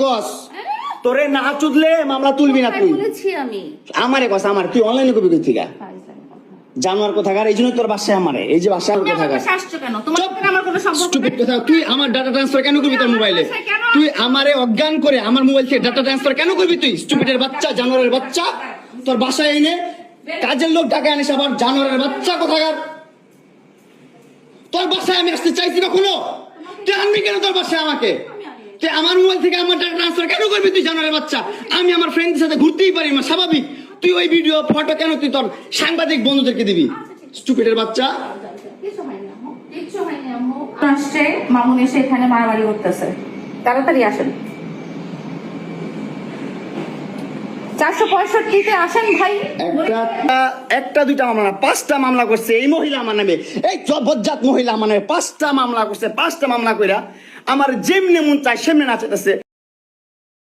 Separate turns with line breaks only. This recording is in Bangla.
কস তোরে না চুদলে মামলা তুলবি না তুই।
বলেছি আমি
আমারে কস আমার তুই অনলাইনে কবি কই থেকে জানোয়ার কোথাকার এই জন্য তোর বাসায় আমারে এই যে বাসায়
তুমি আমার
কোথাকার
বাসায় আসছো কেন? তোমার সাথে আমার কোনো সম্পর্ক
স্টুপিড কথা তুই আমার ডাটা ট্রান্সফার কেন করবি তোর মোবাইলে তুই আমারে অজ্ঞান করে আমার মোবাইল থেকে ডাটা ট্রান্সফার কেন করবি তুই স্টুপিডের বাচ্চা জানোয়ারের বাচ্চা তোর বাসায় এনে কাজের লোক ডাকে আনিস আবার জানোয়ারের বাচ্চা কোথাকার তোর বাসায় আমি আসতে চাইছি কখনো তুই আনবি কেন তোর বাসায় আমাকে তুই আমার মোবাইল থেকে আমার ডাটা ট্রান্সফার কেন করবি তুই জানোয়ারের বাচ্চা আমি আমার ফ্রেন্ডের সাথে ঘুরতেই পারি না স্বাভাবিক তুই ওই ভিডিও ফটো কেন তুই তোর সাংবাদিক বন্ধুদেরকে দিবি স্টুপিডের বাচ্চা
কিছু হয়নি আম্মু, কিচ্ছু হয়নি আম্মু। আসছে মামুন এসে এখানে মারামারি করতেছে, তাড়াতাড়ি আসেন। 465-তে আসেন ভাই।
একটা দুইটা মামলা না 5টা মামলা করছে এই মহিলা আমার নামে এই জবরজাত মহিলা আমার নামে 5টা মামলা করছে 5টা মামলা কইরা আমার যেমনে মন চায় সেমনে নাচাইতেছে